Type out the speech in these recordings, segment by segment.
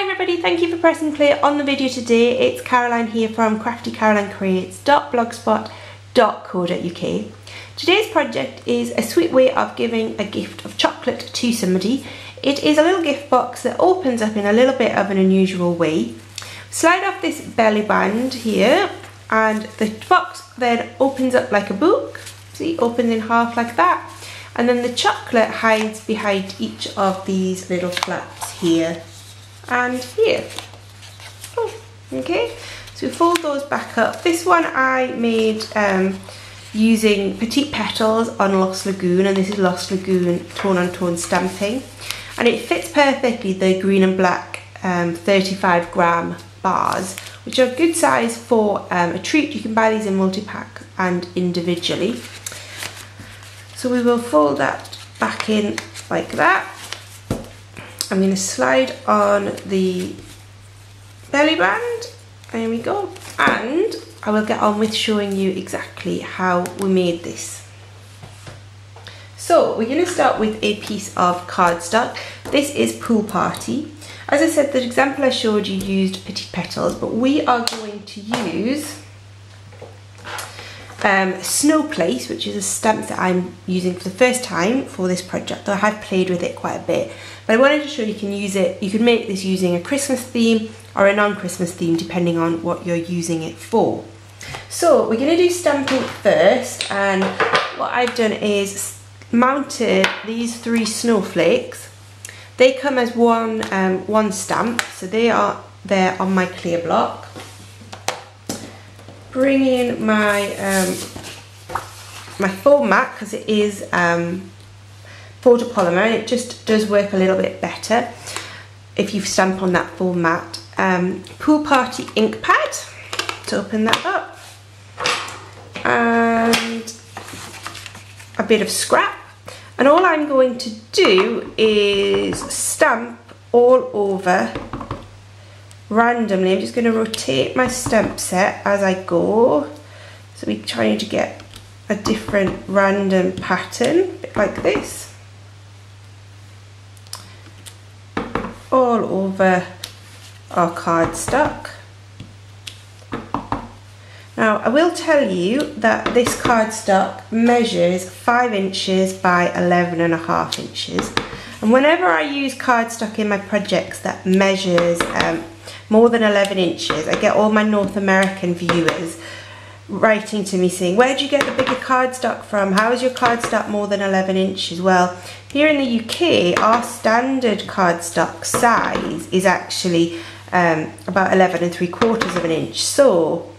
Hi everybody, thank you for pressing play on the video today. It's Caroline here from craftycarolinecreates.blogspot.co.uk. Today's project is a sweet way of giving a gift of chocolate to somebody. It is a little gift box that opens up in a little bit of an unusual way. Slide off this belly band here and the box then opens up like a book. See, opens in half like that. And then the chocolate hides behind each of these little flaps here and here. Oh, okay, so we fold those back up. This one I made using Petite Petals on Lost Lagoon, and this is Lost Lagoon tone on tone stamping, and it fits perfectly the green and black 35 gram bars, which are good size for a treat. You can buy these in multi-pack and individually. So we will fold that back in like that. I'm going to slide on the belly band, there we go, and I will get on with showing you exactly how we made this. So we're going to start with a piece of cardstock. This is Pool Party. As I said, the example I showed you used Petite Petals, but we are going to use Snow Place, which is a stamp that I'm using for the first time for this project. I have played with it quite a bit, but I wanted to show you can use it. You can make this using a Christmas theme or a non-Christmas theme, depending on what you're using it for. So we're going to do stamping first, and what I've done is mounted these 3 snowflakes. They come as one stamp, so they are there on my clear block. Bring in my my foam mat, because it is photopolymer, and it just does work a little bit better if you stamp on that foam mat. Pool Party ink pad to open that up, and a bit of scrap, and all I'm going to do is stamp all over randomly. I'm just going to rotate my stamp set as I go, so we're trying to get a different random pattern, a bit like this, all over our cardstock. Now I will tell you that this cardstock measures 5 inches by 11.5 inches, and whenever I use cardstock in my projects that measures more than 11 inches, I get all my North American viewers writing to me saying, where do you get the bigger cardstock from? How is your cardstock more than 11 inches? Well, here in the UK, our standard cardstock size is actually about 11.75 of an inch. So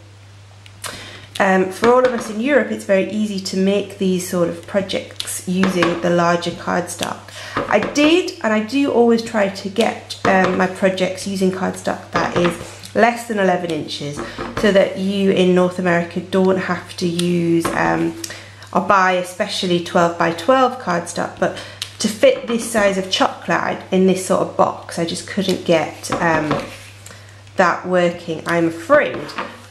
for all of us in Europe, it's very easy to make these sort of projects using the larger cardstock. I did, and I do always try to get my projects using cardstock that is less than 11 inches, so that you in North America don't have to use or buy especially 12 by 12 cardstock. But to fit this size of chocolate in this sort of box, I just couldn't get that working, I'm afraid.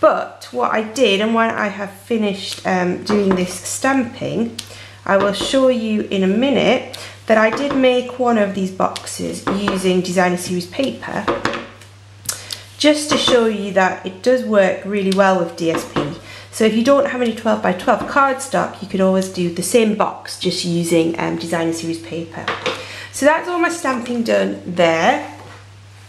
But what I did, and when I have finished doing this stamping, I will show you in a minute that I did make one of these boxes using designer series paper, just to show you that it does work really well with DSP. So if you don't have any 12 by 12 cardstock, you could always do the same box just using designer series paper. So that's all my stamping done there.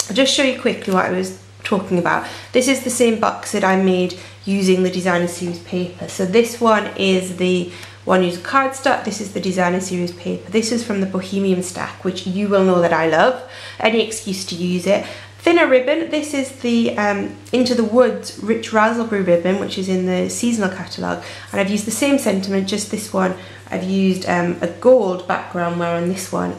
I'll just show you quickly what I was talking about. This is the same box that I made using the designer series paper. So this one is the one using cardstock, this is the designer series paper. This is from the Bohemian stack, which you will know that I love. Any excuse to use it. Thinner ribbon, this is the Into the Woods Rich Raspberry ribbon, which is in the seasonal catalogue, and I've used the same sentiment, just this one I've used a gold background, where on this one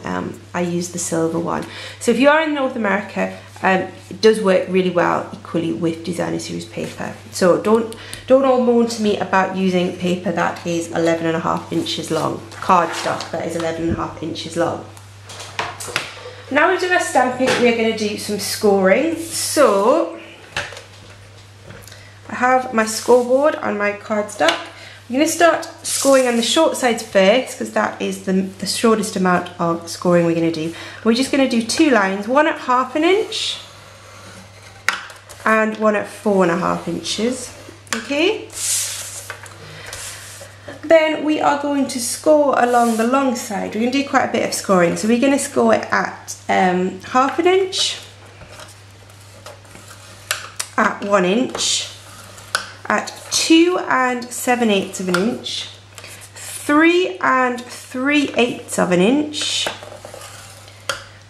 I used the silver one. So if you are in North America, it does work really well equally with designer series paper. So don't all moan to me about using paper that is 11.5 inches long, cardstock that is 11.5 inches long. Now we've done our stamping, we're going to do some scoring. So I have my scoreboard on my cardstock. I'm going to start scoring on the short sides first, because that is the shortest amount of scoring we're going to do. We're just going to do 2 lines, one at 1/2 inch and one at 4.5 inches. Okay. Then we are going to score along the long side. We're going to do quite a bit of scoring. So we're going to score it at 1/2 inch, at 1 inch, at 2 7/8 of an inch, 3 3/8 of an inch,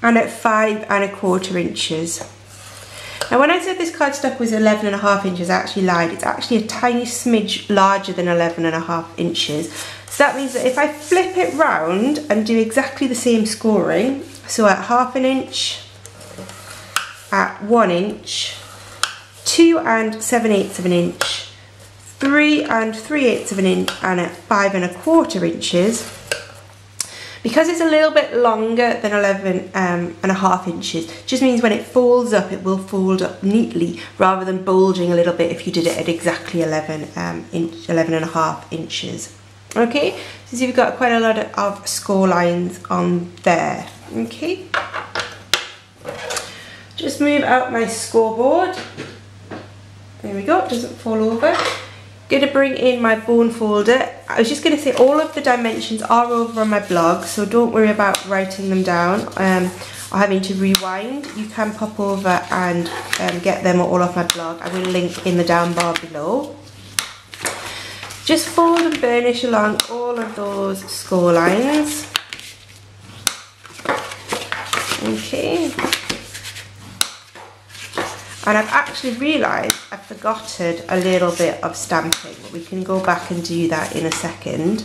and at 5 1/4 inches. Now when I said this cardstock was 11.5 inches, I actually lied. It's actually a tiny smidge larger than 11.5 inches. So that means that if I flip it round and do exactly the same scoring, so at 1/2 inch, at 1 inch, 2 7/8 of an inch, 3 3/8 of an inch, and at 5 1/4 inches, because it's a little bit longer than 11.5 inches, just means when it folds up, it will fold up neatly rather than bulging a little bit if you did it at exactly 11.5 inches. Okay, so you've got quite a lot of score lines on there. Okay, just move out my scoreboard. There we go, it doesn't fall over. Going to bring in my bone folder. I was just going to say all of the dimensions are over on my blog, so don't worry about writing them down or having to rewind. You can pop over and get them all off my blog. I will link in the down bar below. Just fold and burnish along all of those score lines. Okay. And I've actually realised I've forgotten a little bit of stamping, but we can go back and do that in a second.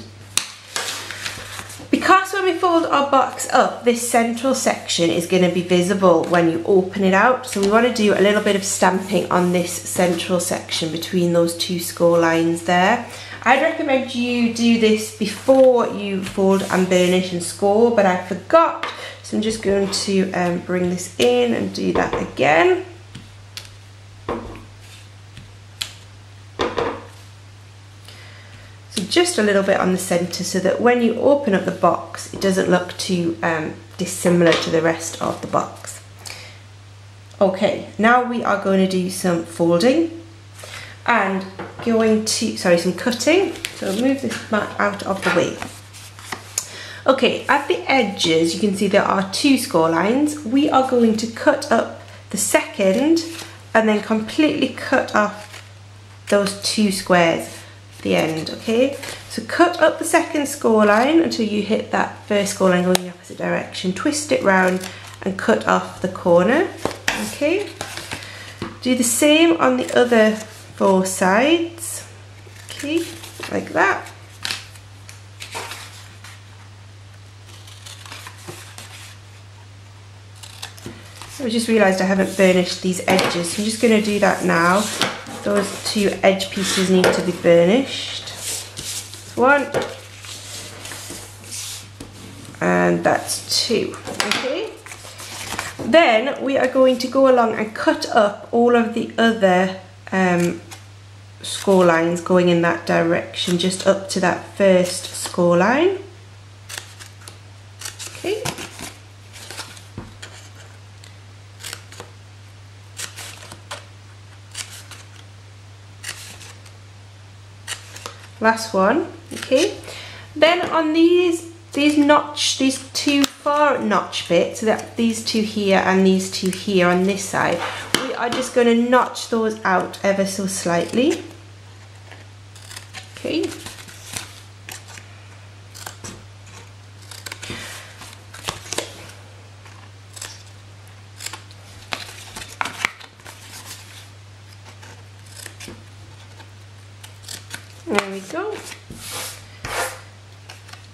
Because when we fold our box up, this central section is going to be visible when you open it out, so we want to do a little bit of stamping on this central section between those two score lines there. I'd recommend you do this before you fold and burnish and score, but I forgot, so I'm just going to bring this in and do that again. Just a little bit on the centre so that when you open up the box it doesn't look too dissimilar to the rest of the box. Okay, now we are going to do some folding and some cutting. So move this mat out of the way. Okay, at the edges you can see there are two score lines. We are going to cut up the second and then completely cut off those two squares. The end. Okay, so cut up the second score line until you hit that first score line going in the opposite direction, twist it round and cut off the corner. Okay, do the same on the other 4 sides. Okay, like that. I just realised I haven't burnished these edges, so I'm just going to do that now. Those 2 edge pieces need to be burnished. 1 and that's 2. Okay, then we are going to go along and cut up all of the other score lines going in that direction, just up to that first score line. Okay. Last one. Okay, then on these 2 far notch bits, so that these 2 here and these 2 here on this side, we are just going to notch those out ever so slightly. Okay, there we go.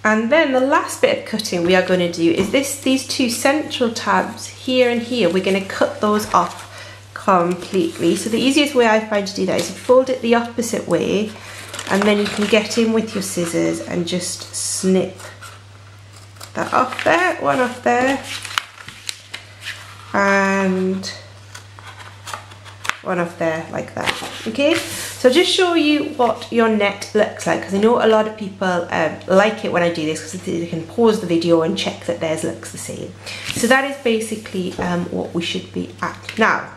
And then the last bit of cutting we are going to do is these 2 central tabs here and here. We're going to cut those off completely. So the easiest way I find to do that is to fold it the opposite way, and then you can get in with your scissors and just snip that off there, one off there, and one off there, like that. Okay, so just show you what your net looks like, because I know a lot of people like it when I do this, because they can pause the video and check that theirs looks the same. So that is basically what we should be at now.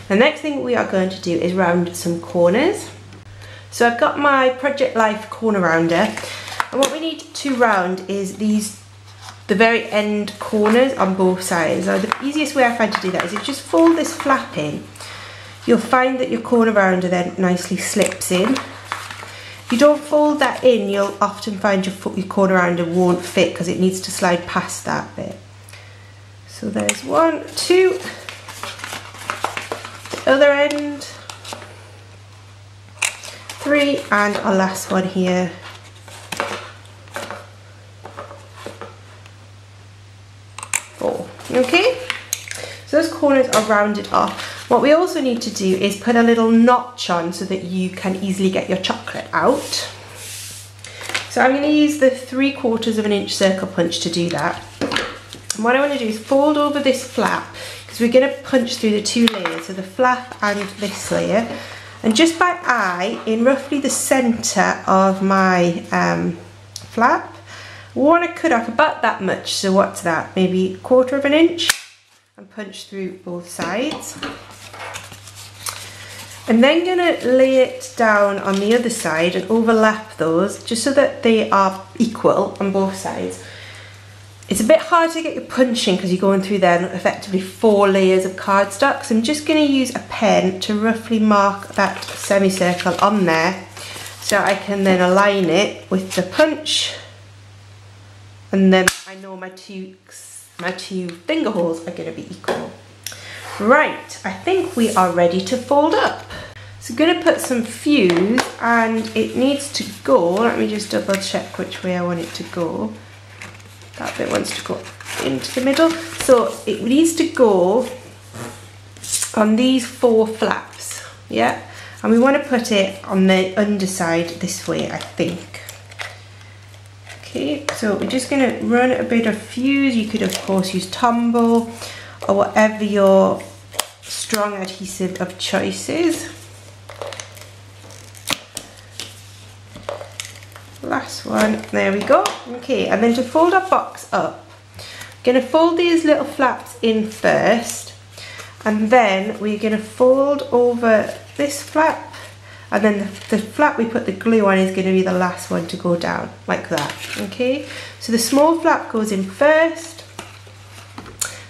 The next thing we are going to do is round some corners. So I've got my Project Life corner rounder, and what we need to round is the very end corners on both sides. So the easiest way I find to do that is if you just fold this flap in, you'll find that your corner rounder then nicely slips in. If you don't fold that in, you'll often find your corner rounder won't fit because it needs to slide past that bit. So there's 1, 2, the other end, 3, and our last one here. Okay, so those corners are rounded off. What we also need to do is put a little notch on so that you can easily get your chocolate out. So I'm going to use the 3/4 inch circle punch to do that. And what I want to do is fold over this flap, because we're going to punch through the 2 layers, so the flap and this layer. And just by eye, in roughly the centre of my flap, I want to cut off about that much, so what's that, maybe 1/4 inch, and punch through both sides. I'm then going to lay it down on the other side and overlap those just so that they are equal on both sides. It's a bit hard to get your punching because you're going through then effectively 4 layers of cardstock, so I'm just going to use a pen to roughly mark that semicircle on there so I can then align it with the punch. And then I know my two finger holes are going to be equal. Right, I think we are ready to fold up. So I'm going to put some fuse, and it needs to go, let me just double check which way I want it to go. That bit wants to go into the middle. So it needs to go on these 4 flaps, yeah? And we want to put it on the underside this way, I think. Okay, so we're just going to run a bit of fuse. You could of course use Tombow or whatever your strong adhesive of choice is. Last one, there we go. Okay, and then to fold our box up, I'm going to fold these little flaps in first, and then we're going to fold over this flap, and then the flap we put the glue on is going to be the last one to go down, like that. Okay, so the small flap goes in first,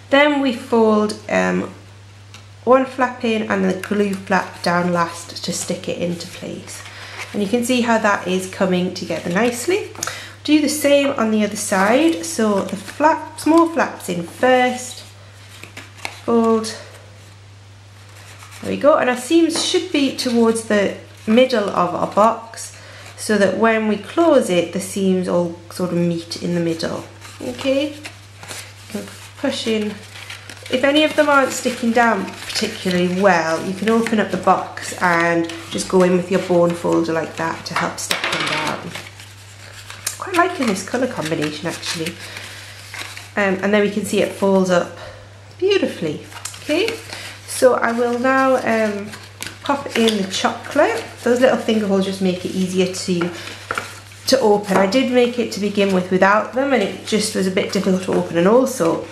then we fold 1 flap in and the glue flap down last to stick it into place. And you can see how that is coming together nicely. Do the same on the other side, so the small flaps in first, fold, there we go, and our seams should be towards the middle of our box so that when we close it the seams all sort of meet in the middle. Okay, you can push in. If any of them aren't sticking down particularly well, you can open up the box and just go in with your bone folder like that to help stick them down. Quite liking this colour combination actually. And then we can see it folds up beautifully. Okay, so I will now pop in the chocolate. Those little finger holes just make it easier to open. I did make it to begin with without them, and it just was a bit difficult to open, and also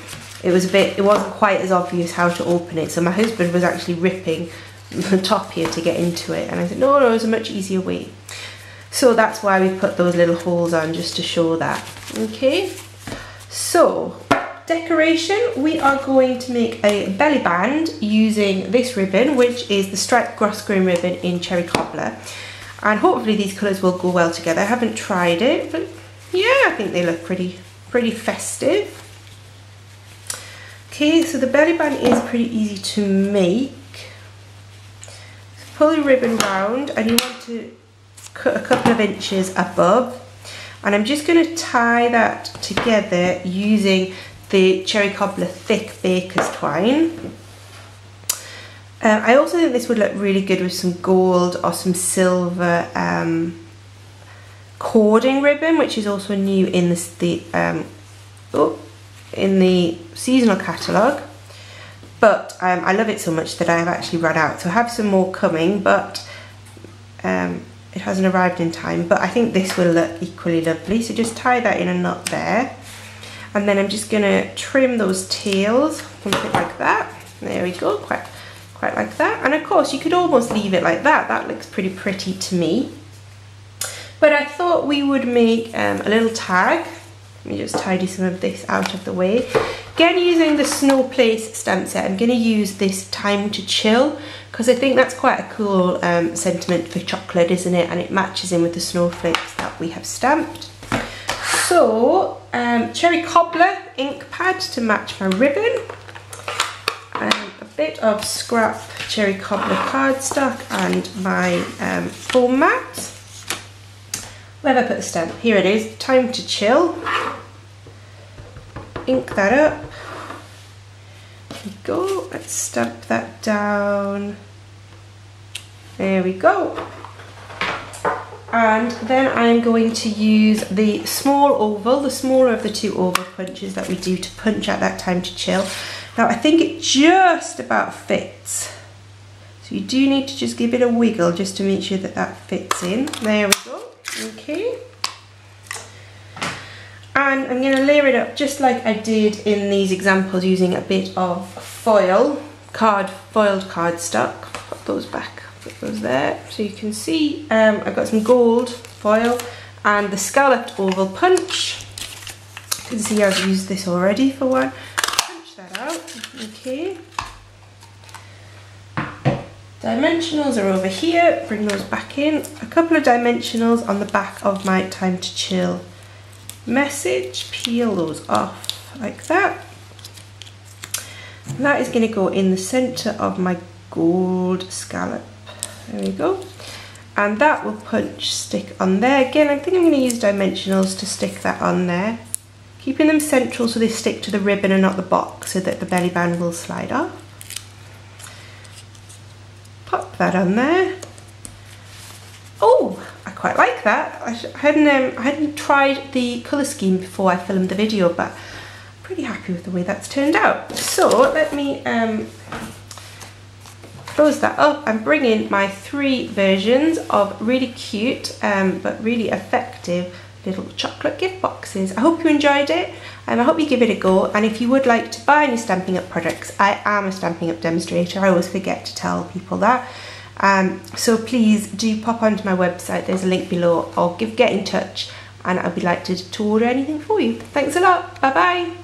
it wasn't quite as obvious how to open it, so my husband was actually ripping the top here to get into it, and I said no, there's a much easier way. So that's why we put those little holes on, just to show that. Okay, so decoration, we are going to make a belly band using this ribbon, which is the striped grosgrain ribbon in Cherry Cobbler, and hopefully these colours will go well together. I haven't tried it, but yeah, I think they look pretty festive. Okay, so the belly band is pretty easy to make. So pull the ribbon round, and you want to cut a couple of inches above, and I'm just going to tie that together using the Cherry Cobbler thick baker's twine. I also think this would look really good with some gold or some silver cording ribbon, which is also new in the seasonal catalogue, but I love it so much that I have actually run out, so I have some more coming, but it hasn't arrived in time. But I think this will look equally lovely, so just tie that in a knot there, and then I'm just going to trim those tails, something like that. There we go, quite quite like that. And of course you could almost leave it like that. That looks pretty pretty to me. But I thought we would make a little tag. Let me just tidy some of this out of the way. Again, using the Snow Place stamp set, I'm going to use this Time to Chill because I think that's quite a cool sentiment for chocolate, isn't it? And it matches in with the snowflakes that we have stamped. So, cherry cobbler ink pad to match my ribbon. A bit of scrap cherry cobbler cardstock and my foam mat. Where have I put the stamp? Here it is, Time to Chill. Ink that up. There we go. Let's stamp that down. There we go. And then I'm going to use the small oval, the smaller of the two oval punches that we do to punch out that Time to Chill. Now I think it just about fits. So you do need to just give it a wiggle just to make sure that that fits in. There we go. Okay. And I'm going to layer it up just like I did in these examples using a bit of foiled cardstock. Put those back, put those there. So you can see I've got some gold foil and the scalloped oval punch. You can see I've used this already for one. Punch that out, okay. Dimensionals are over here, bring those back in. A couple of dimensionals on the back of my Time to Chill message, peel those off like that. And that is going to go in the centre of my gold scallop. There we go. And that will punch stick on there. Again, I think I'm going to use dimensionals to stick that on there. Keeping them central so they stick to the ribbon and not the box so that the belly band will slide off. Pop that on there. Oh, I quite like that. I hadn't tried the colour scheme before I filmed the video, but I'm pretty happy with the way that's turned out. So let me close that up and bring in my 3 versions of really cute but really effective little chocolate gift boxes. I hope you enjoyed it and I hope you give it a go, and if you would like to buy any Stampin' Up products, I am a Stampin' Up demonstrator. I always forget to tell people that. So please do pop onto my website, there's a link below, or get in touch and I'll be delighted to order anything for you. Thanks a lot, bye bye.